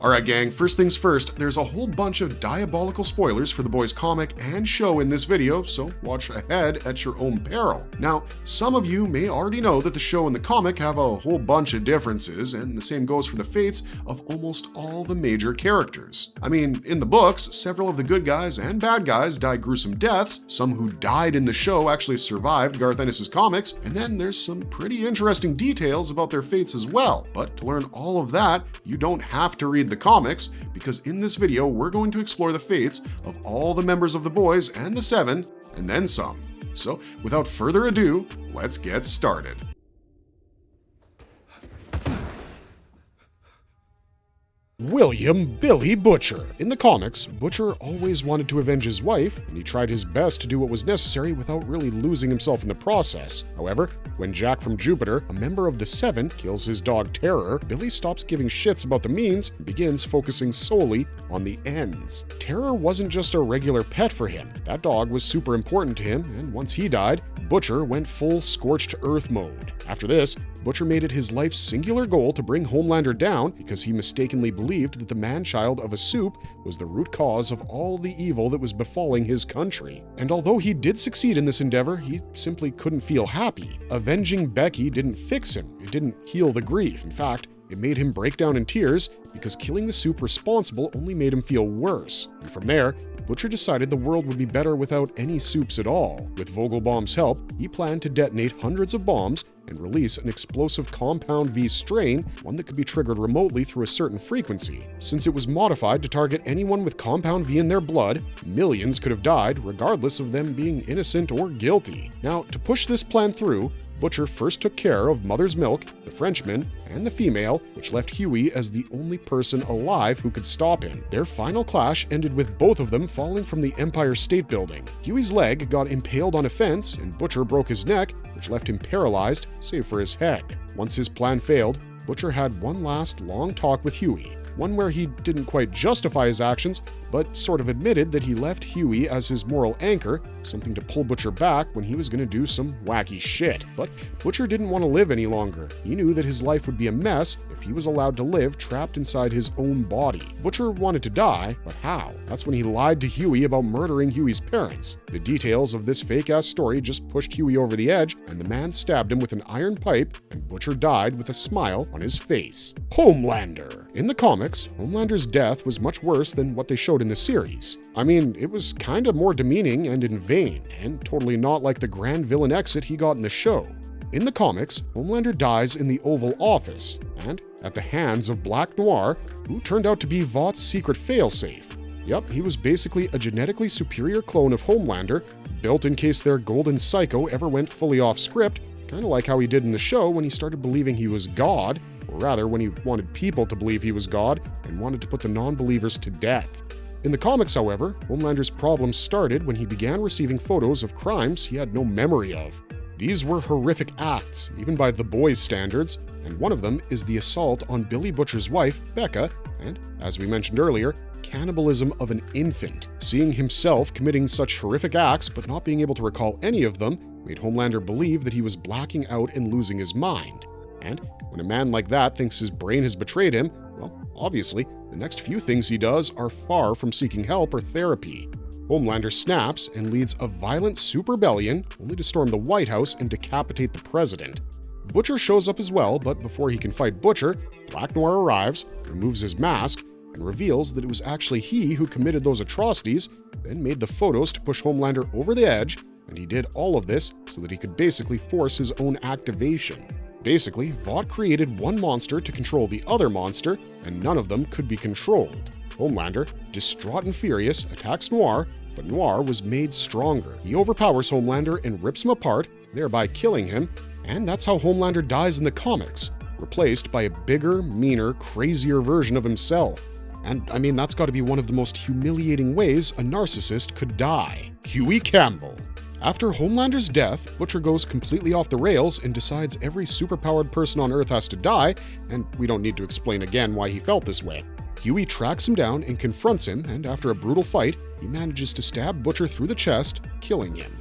Alright gang, first things first, there's a whole bunch of diabolical spoilers for the boys' comic and show in this video, so watch ahead at your own peril. Now, some of you may already know that the show and the comic have a whole bunch of differences, and the same goes for the fates of almost all the major characters. I mean, in the books, several of the good guys and bad guys die gruesome deaths, some who died in the show actually survived Garth Ennis' comics, and then there's some pretty interesting details about their fates as well. But to learn all of that, you don't have to read the comics, because in this video we're going to explore the fates of all the members of the boys and the Seven, and then some. So without further ado, let's get started. William Billy Butcher. In the comics, Butcher always wanted to avenge his wife, and he tried his best to do what was necessary without really losing himself in the process. However, when Jack from Jupiter, a member of the Seven, kills his dog Terror, Billy stops giving shits about the means and begins focusing solely on the ends. Terror wasn't just a regular pet for him. That dog was super important to him, and once he died, Butcher went full scorched earth mode. After this, Butcher made it his life's singular goal to bring Homelander down because he mistakenly believed that the man-child of a soup was the root cause of all the evil that was befalling his country. And although he did succeed in this endeavor, he simply couldn't feel happy. Avenging Becky didn't fix him. It didn't heal the grief. In fact, it made him break down in tears because killing the soup responsible only made him feel worse. And from there, Butcher decided the world would be better without any soups at all. With Vogelbaum's help, he planned to detonate hundreds of bombs and release an explosive Compound V strain, one that could be triggered remotely through a certain frequency. Since it was modified to target anyone with Compound V in their blood, millions could have died regardless of them being innocent or guilty. Now, to push this plan through, Butcher first took care of Mother's Milk, the Frenchman, and the female, which left Hughie as the only person alive who could stop him. Their final clash ended with both of them falling from the Empire State Building. Hughie's leg got impaled on a fence, and Butcher broke his neck, which left him paralyzed, save for his head. Once his plan failed, Butcher had one last long talk with Hughie. One where he didn't quite justify his actions, but sort of admitted that he left Hughie as his moral anchor, something to pull Butcher back when he was going to do some wacky shit. But Butcher didn't want to live any longer. He knew that his life would be a mess if he was allowed to live trapped inside his own body. Butcher wanted to die, but how? That's when he lied to Hughie about murdering Hughie's parents. The details of this fake-ass story just pushed Hughie over the edge, and the man stabbed him with an iron pipe, and Butcher died with a smile on his face. Homelander. In the comics, Homelander's death was much worse than what they showed in the series. I mean, it was kinda more demeaning and in vain, and totally not like the grand villain exit he got in the show. In the comics, Homelander dies in the Oval Office, and at the hands of Black Noir, who turned out to be Vought's secret failsafe. Yep, he was basically a genetically superior clone of Homelander, built in case their golden psycho ever went fully off script, kinda like how he did in the show when he started believing he was God, or rather when he wanted people to believe he was God and wanted to put the non-believers to death. In the comics, however, Homelander's problems started when he began receiving photos of crimes he had no memory of. These were horrific acts, even by the boys' standards, and one of them is the assault on Billy Butcher's wife, Becca, and, as we mentioned earlier, cannibalism of an infant. Seeing himself committing such horrific acts but not being able to recall any of them made Homelander believe that he was blacking out and losing his mind. And when a man like that thinks his brain has betrayed him, well, obviously, the next few things he does are far from seeking help or therapy. Homelander snaps and leads a violent superbellion, only to storm the White House and decapitate the president. Butcher shows up as well, but before he can fight Butcher, Black Noir arrives, removes his mask, and reveals that it was actually he who committed those atrocities, then made the photos to push Homelander over the edge, and he did all of this so that he could basically force his own activation. Basically, Vought created one monster to control the other monster, and none of them could be controlled. Homelander, distraught and furious, attacks Noir, but Noir was made stronger. He overpowers Homelander and rips him apart, thereby killing him, and that's how Homelander dies in the comics, replaced by a bigger, meaner, crazier version of himself. And I mean, that's got to be one of the most humiliating ways a narcissist could die. Hughie Campbell. After Homelander's death, Butcher goes completely off the rails and decides every superpowered person on Earth has to die, and we don't need to explain again why he felt this way. Hughie tracks him down and confronts him, and after a brutal fight, he manages to stab Butcher through the chest, killing him.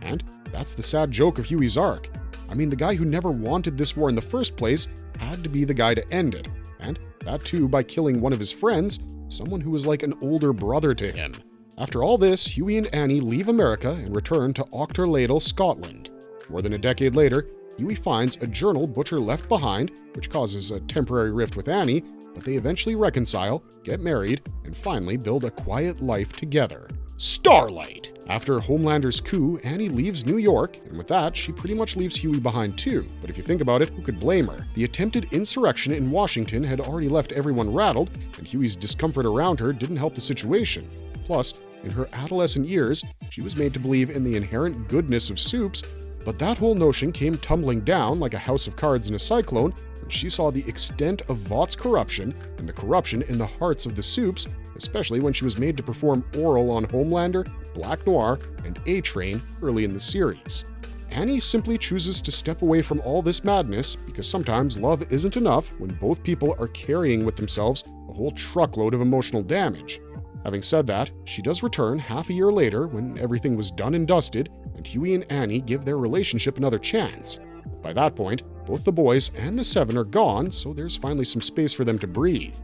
And that's the sad joke of Hughie's arc. I mean, the guy who never wanted this war in the first place had to be the guy to end it, and that too by killing one of his friends, someone who was like an older brother to him. After all this, Hughie and Annie leave America and return to Auchterladle, Scotland. More than a decade later, Hughie finds a journal Butcher left behind, which causes a temporary rift with Annie, but they eventually reconcile, get married, and finally build a quiet life together. Starlight! After Homelander's coup, Annie leaves New York, and with that, she pretty much leaves Hughie behind too. But if you think about it, who could blame her? The attempted insurrection in Washington had already left everyone rattled, and Hughie's discomfort around her didn't help the situation. Plus, in her adolescent years, she was made to believe in the inherent goodness of soups, but that whole notion came tumbling down like a house of cards in a cyclone when she saw the extent of Vought's corruption and the corruption in the hearts of the soups, especially when she was made to perform oral on Homelander, Black Noir, and A-Train early in the series. Annie simply chooses to step away from all this madness because sometimes love isn't enough when both people are carrying with themselves a whole truckload of emotional damage. Having said that, she does return half a year later when everything was done and dusted, and Hughie and Annie give their relationship another chance. By that point, both the boys and the Seven are gone, so there's finally some space for them to breathe.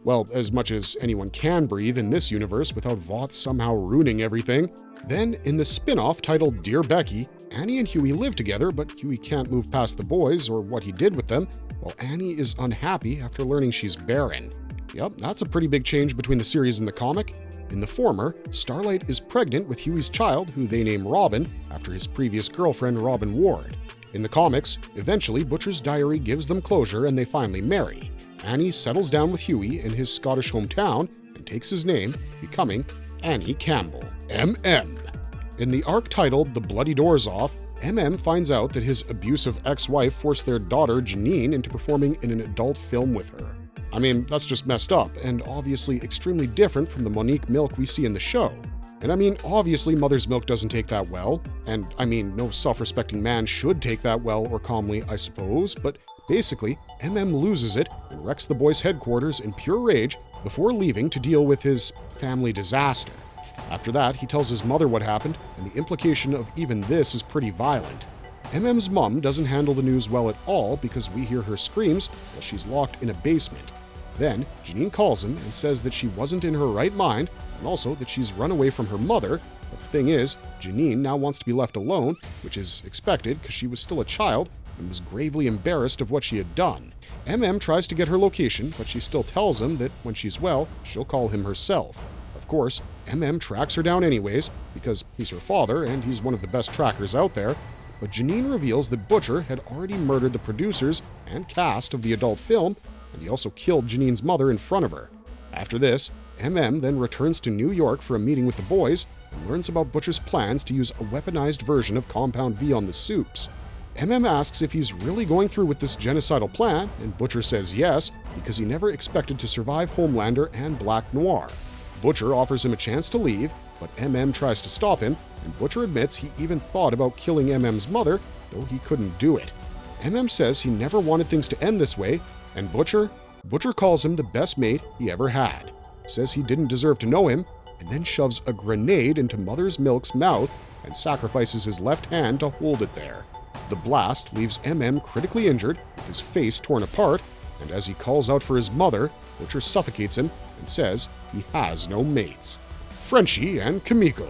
Well, as much as anyone can breathe in this universe without Vought somehow ruining everything. Then, in the spin-off titled Dear Becky, Annie and Hughie live together, but Hughie can't move past the boys or what he did with them, while Annie is unhappy after learning she's barren. Yep, that's a pretty big change between the series and the comic. In the former, Starlight is pregnant with Hughie's child, who they name Robin, after his previous girlfriend Robin Ward. In the comics, eventually Butcher's diary gives them closure and they finally marry. Annie settles down with Hughie in his Scottish hometown and takes his name, becoming Annie Campbell, MM. In the arc titled The Bloody Doors Off, MM finds out that his abusive ex-wife forced their daughter Janine into performing in an adult film with her. I mean, that's just messed up, and obviously extremely different from the Monique Milk we see in the show. And I mean, obviously Mother's Milk doesn't take that well, and I mean, no self-respecting man should take that well or calmly, I suppose, but basically, MM loses it and wrecks the boys' headquarters in pure rage before leaving to deal with his family disaster. After that, he tells his mother what happened, and the implication of even this is pretty violent. MM's mom doesn't handle the news well at all because we hear her screams while she's locked in a basement. Then, Janine calls him and says that she wasn't in her right mind, and also that she's run away from her mother. But the thing is, Janine now wants to be left alone, which is expected because she was still a child and was gravely embarrassed of what she had done. MM tries to get her location, but she still tells him that when she's well, she'll call him herself. Of course, MM tracks her down anyways, because he's her father and he's one of the best trackers out there, but Janine reveals that Butcher had already murdered the producers and cast of the adult film, and he also killed Janine's mother in front of her. After this, MM then returns to New York for a meeting with the boys and learns about Butcher's plans to use a weaponized version of Compound V on the soups. MM asks if he's really going through with this genocidal plan, and Butcher says yes, because he never expected to survive Homelander and Black Noir. Butcher offers him a chance to leave, but MM tries to stop him, and Butcher admits he even thought about killing MM's mother, though he couldn't do it. MM says he never wanted things to end this way, and Butcher calls him the best mate he ever had, says he didn't deserve to know him, and then shoves a grenade into Mother's Milk's mouth and sacrifices his left hand to hold it there. The blast leaves MM critically injured, with his face torn apart, and as he calls out for his mother, Butcher suffocates him and says he has no mates. Frenchie and Kimiko.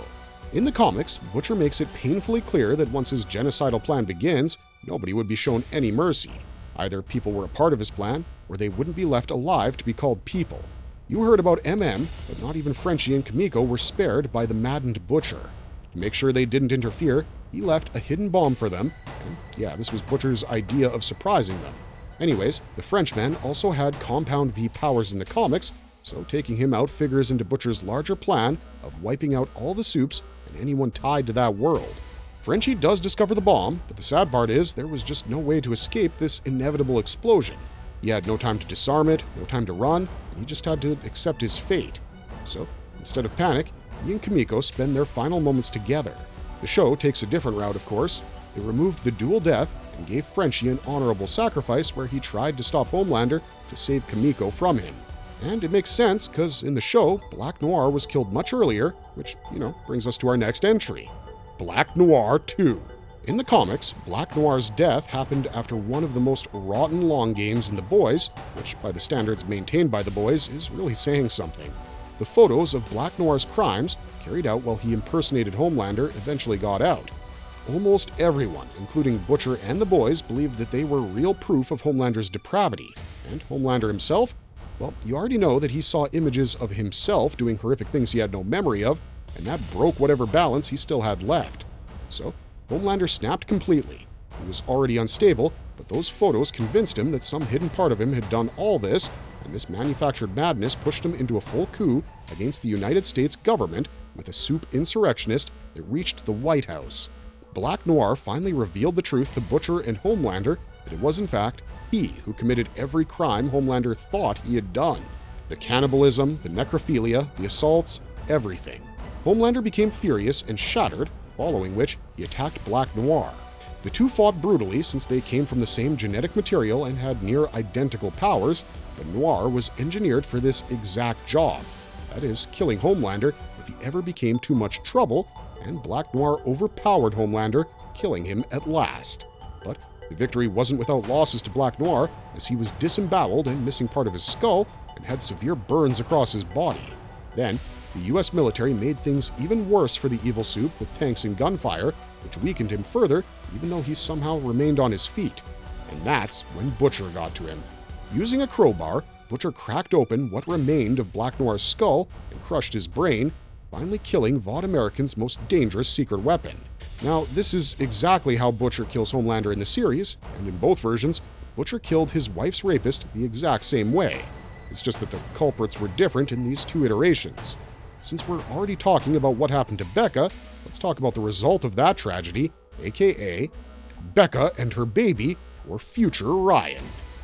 In the comics, Butcher makes it painfully clear that once his genocidal plan begins, nobody would be shown any mercy. Either people were a part of his plan, or they wouldn't be left alive to be called people. You heard about MM, but not even Frenchie and Kimiko were spared by the maddened Butcher. To make sure they didn't interfere, he left a hidden bomb for them, and yeah, this was Butcher's idea of surprising them. Anyways, the Frenchman also had Compound V powers in the comics, so taking him out figures into Butcher's larger plan of wiping out all the soups and anyone tied to that world. Frenchie does discover the bomb, but the sad part is there was just no way to escape this inevitable explosion. He had no time to disarm it, no time to run, and he just had to accept his fate. So, instead of panic, he and Kimiko spend their final moments together. The show takes a different route, of course. They removed the dual death and gave Frenchie an honorable sacrifice where he tried to stop Homelander to save Kimiko from him. And it makes sense, because in the show, Black Noir was killed much earlier, which, brings us to our next entry. Black Noir 2. In the comics, Black Noir's death happened after one of the most rotten long games in The Boys, which by the standards maintained by The Boys is really saying something. The photos of Black Noir's crimes, carried out while he impersonated Homelander, eventually got out. Almost everyone, including Butcher and The Boys, believed that they were real proof of Homelander's depravity. And Homelander himself? Well, you already know that he saw images of himself doing horrific things he had no memory of, and that broke whatever balance he still had left. So, Homelander snapped completely. He was already unstable, but those photos convinced him that some hidden part of him had done all this, and this manufactured madness pushed him into a full coup against the United States government with a soup insurrectionist that reached the White House. Black Noir finally revealed the truth to Butcher and Homelander that it was in fact he who committed every crime Homelander thought he had done. The cannibalism, the necrophilia, the assaults, everything. Homelander became furious and shattered, following which he attacked Black Noir. The two fought brutally since they came from the same genetic material and had near identical powers, but Noir was engineered for this exact job. That is, killing Homelander if he ever became too much trouble, and Black Noir overpowered Homelander, killing him at last. But the victory wasn't without losses to Black Noir, as he was disemboweled and missing part of his skull and had severe burns across his body. Then, the US military made things even worse for the evil soup with tanks and gunfire, which weakened him further, even though he somehow remained on his feet. And that's when Butcher got to him. Using a crowbar, Butcher cracked open what remained of Black Noir's skull and crushed his brain, finally killing Vought American's most dangerous secret weapon. Now, this is exactly how Butcher kills Homelander in the series, and in both versions, Butcher killed his wife's rapist the exact same way. It's just that the culprits were different in these two iterations. Since we're already talking about what happened to Becca, let's talk about the result of that tragedy, aka Becca and her baby, or future Ryan.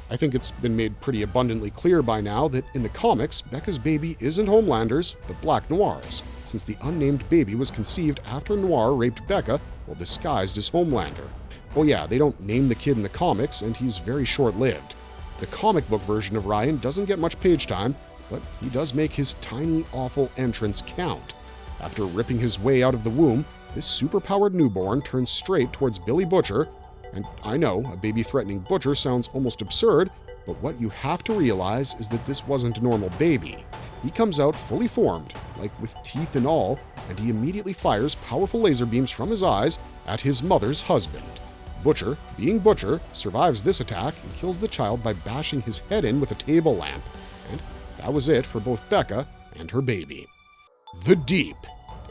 I think it's been made pretty abundantly clear by now that in the comics, Becca's baby isn't Homelander's, but Black Noir's, since the unnamed baby was conceived after Noir raped Becca while disguised as Homelander. Oh yeah, they don't name the kid in the comics, and he's very short-lived. The comic book version of Ryan doesn't get much page time, but he does make his tiny, awful entrance count. After ripping his way out of the womb, this superpowered newborn turns straight towards Billy Butcher, and I know, a baby-threatening Butcher sounds almost absurd, but what you have to realize is that this wasn't a normal baby. He comes out fully formed, like with teeth and all, and he immediately fires powerful laser beams from his eyes at his mother's husband. Butcher, being Butcher, survives this attack and kills the child by bashing his head in with a table lamp. And that was it for both Becca and her baby. The Deep.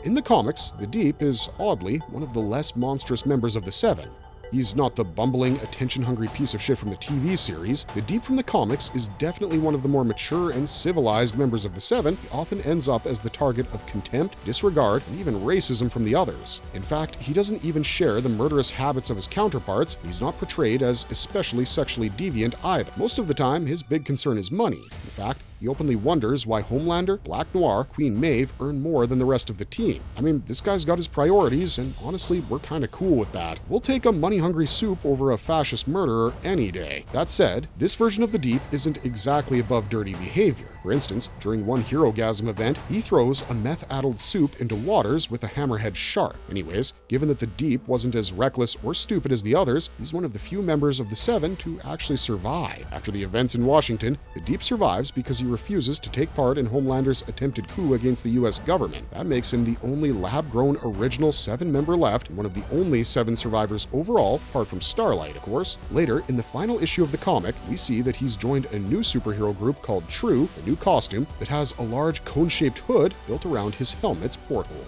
In the comics, the Deep is, oddly, one of the less monstrous members of the Seven. He's not the bumbling, attention-hungry piece of shit from the TV series. The Deep from the comics is definitely one of the more mature and civilized members of the Seven. He often ends up as the target of contempt, disregard, and even racism from the others. In fact, he doesn't even share the murderous habits of his counterparts. He's not portrayed as especially sexually deviant either. Most of the time, his big concern is money. In fact, he openly wonders why Homelander, Black Noir, Queen Maeve earn more than the rest of the team. I mean, this guy's got his priorities, and honestly, we're kinda cool with that. We'll take a money-hungry soup over a fascist murderer any day. That said, this version of the Deep isn't exactly above dirty behavior. For instance, during one Herogasm event, he throws a meth-addled soup into waters with a hammerhead shark. Anyways, given that the Deep wasn't as reckless or stupid as the others, he's one of the few members of the Seven to actually survive. After the events in Washington, the Deep survives because he refuses to take part in Homelander's attempted coup against the US government. That makes him the only lab-grown original Seven member left, and one of the only Seven survivors overall, apart from Starlight, of course. Later, in the final issue of the comic, we see that he's joined a new superhero group called True, a new costume that has a large cone-shaped hood built around his helmet's porthole.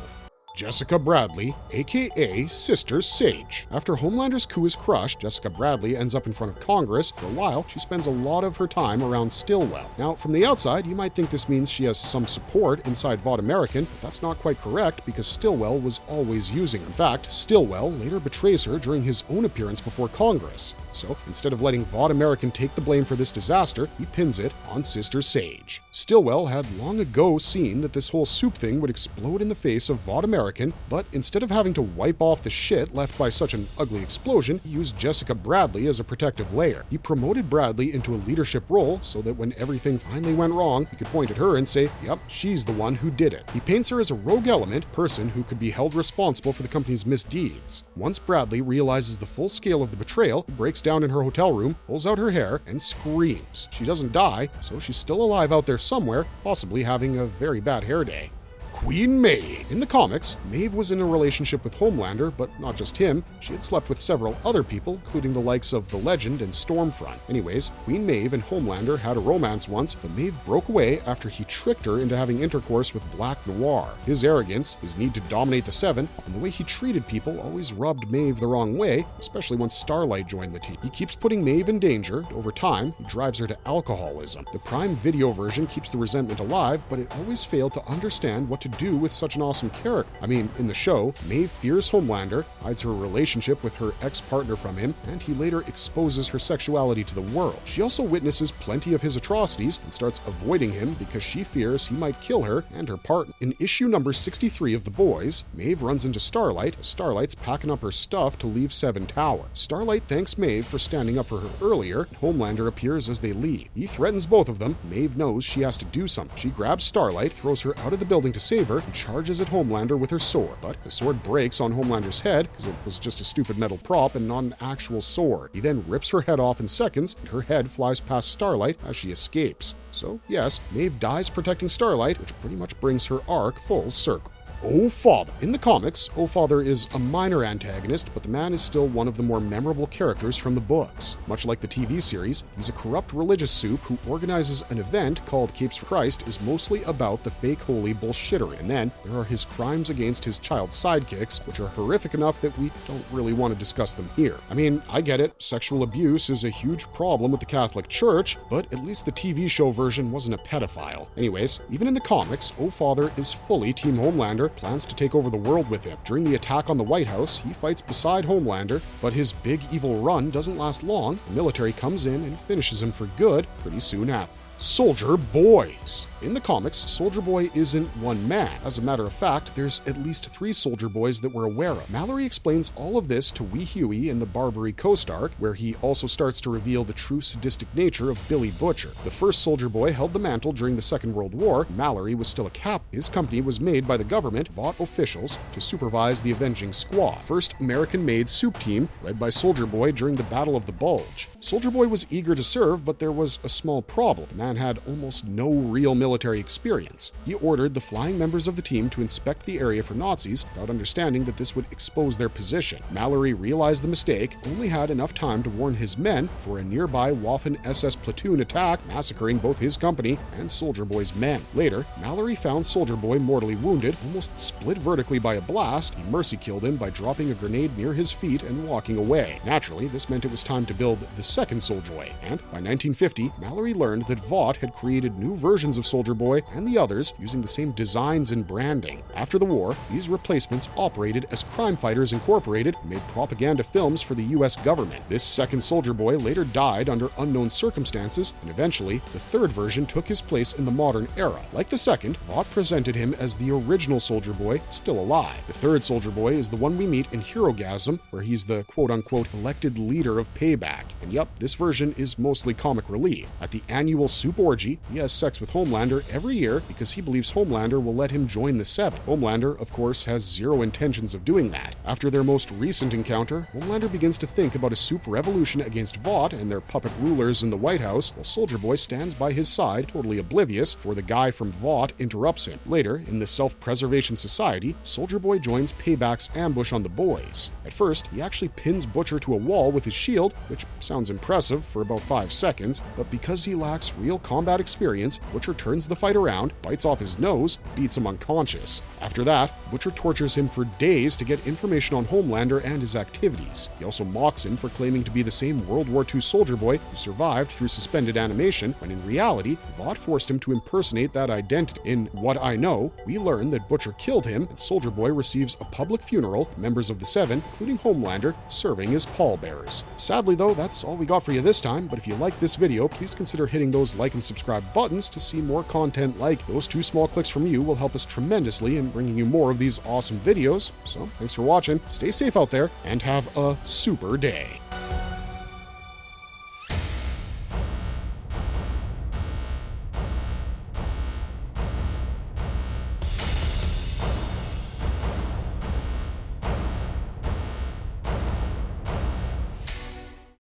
Jessica Bradley, aka Sister Sage. After Homelander's coup is crushed, Jessica Bradley ends up in front of Congress. For a while, she spends a lot of her time around Stillwell. Now, from the outside, you might think this means she has some support inside Vought American, but that's not quite correct because Stillwell was always using her. In fact, Stillwell later betrays her during his own appearance before Congress. So, instead of letting Vought American take the blame for this disaster, he pins it on Sister Sage. Stillwell had long ago seen that this whole soup thing would explode in the face of Vought American American, but instead of having to wipe off the shit left by such an ugly explosion, he used Jessica Bradley as a protective layer. He promoted Bradley into a leadership role so that when everything finally went wrong, he could point at her and say, yep, she's the one who did it. He paints her as a rogue element, person who could be held responsible for the company's misdeeds. Once Bradley realizes the full scale of the betrayal, he breaks down in her hotel room, pulls out her hair, and screams. She doesn't die, so she's still alive out there somewhere, possibly having a very bad hair day. Queen Maeve. In the comics, Maeve was in a relationship with Homelander, but not just him. She had slept with several other people, including the likes of the Legend and Stormfront. Anyways, Queen Maeve and Homelander had a romance once, but Maeve broke away after he tricked her into having intercourse with Black Noir. His arrogance, his need to dominate the Seven, and the way he treated people always rubbed Maeve the wrong way, especially once Starlight joined the team. He keeps putting Maeve in danger. Over time, he drives her to alcoholism. The Prime Video version keeps the resentment alive, but it always failed to understand what to do with such an awesome character. I mean, in the show, Maeve fears Homelander, hides her relationship with her ex-partner from him, and he later exposes her sexuality to the world. She also witnesses plenty of his atrocities and starts avoiding him because she fears he might kill her and her partner. In issue number 63 of The Boys, Maeve runs into Starlight as Starlight's packing up her stuff to leave Seven Tower. Starlight thanks Maeve for standing up for her earlier, and Homelander appears as they leave. He threatens both of them. Maeve knows she has to do something. She grabs Starlight, throws her out of the building to save her, and charges at Homelander with her sword. But the sword breaks on Homelander's head because it was just a stupid metal prop and not an actual sword. He then rips her head off in seconds, and her head flies past Starlight as she escapes. So yes, Maeve dies protecting Starlight, which pretty much brings her arc full circle. O-Father. In the comics, O-Father is a minor antagonist, but the man is still one of the more memorable characters from the books. Much like the TV series, he's a corrupt religious soup who organizes an event called Capes for Christ is mostly about the fake holy bullshittery. And then there are his crimes against his child sidekicks, which are horrific enough that we don't really want to discuss them here. I mean, I get it, sexual abuse is a huge problem with the Catholic Church, but at least the TV show version wasn't a pedophile. Anyways, even in the comics, O-Father is fully Team Homelander, plans to take over the world with him. During the attack on the White House, he fights beside Homelander, but his big evil run doesn't last long. The military comes in and finishes him for good pretty soon after. Soldier Boys. In the comics, Soldier Boy isn't one man. As a matter of fact, there's at least 3 Soldier Boys that we're aware of. Mallory explains all of this to Wee Hughie in the Barbary Coast arc, where he also starts to reveal the true sadistic nature of Billy Butcher. The first Soldier Boy held the mantle during the Second World War. Mallory was still a captain. His company was made by the government, Vought officials, to supervise the Avenging Squad, first American-made soup team led by Soldier Boy during the Battle of the Bulge. Soldier Boy was eager to serve, but there was a small problem. The man had almost no real military experience. He ordered the flying members of the team to inspect the area for Nazis without understanding that this would expose their position. Mallory realized the mistake, only had enough time to warn his men for a nearby Waffen SS platoon attack, massacring both his company and Soldier Boy's men. Later, Mallory found Soldier Boy mortally wounded, almost split vertically by a blast. He mercy killed him by dropping a grenade near his feet and walking away. Naturally, this meant it was time to build the second Soldier Boy, and by 1950, Mallory learned that Vought had created new versions of Soldier Boy and the others using the same designs and branding. After the war, these replacements operated as Crime Fighters Incorporated and made propaganda films for the US government. This second Soldier Boy later died under unknown circumstances, and eventually, the third version took his place in the modern era. Like the second, Vought presented him as the original Soldier Boy, still alive. The third Soldier Boy is the one we meet in Herogasm, where he's the quote-unquote elected leader of Payback. And yup, this version is mostly comic relief. At the annual soup orgy, he has sex with Homelander every year because he believes Homelander will let him join the Seven. Homelander, of course, has zero intentions of doing that. After their most recent encounter, Homelander begins to think about a soup revolution against Vought and their puppet rulers in the White House, while Soldier Boy stands by his side, totally oblivious, before the guy from Vought interrupts him. Later, in the Self-Preservation Society, Soldier Boy joins Payback's ambush on the boys. At first, he actually pins Butcher to a wall with his shield, which sounds impressive for about 5 seconds, but because he lacks real combat experience, Butcher turns the fight around, bites off his nose, beats him unconscious. After that, Butcher tortures him for days to get information on Homelander and his activities. He also mocks him for claiming to be the same World War II Soldier Boy who survived through suspended animation, when in reality, Vought forced him to impersonate that identity. In What I Know, we learn that Butcher killed him, and Soldier Boy receives a public funeral with members of the Seven, including Homelander, serving as pallbearers. Sadly though, that's all we got for you this time, but if you liked this video, please consider hitting those like like and subscribe buttons to see more content like those 2 small clicks from you will help us tremendously in bringing you more of these awesome videos. So thanks for watching, stay safe out there, and have a super day.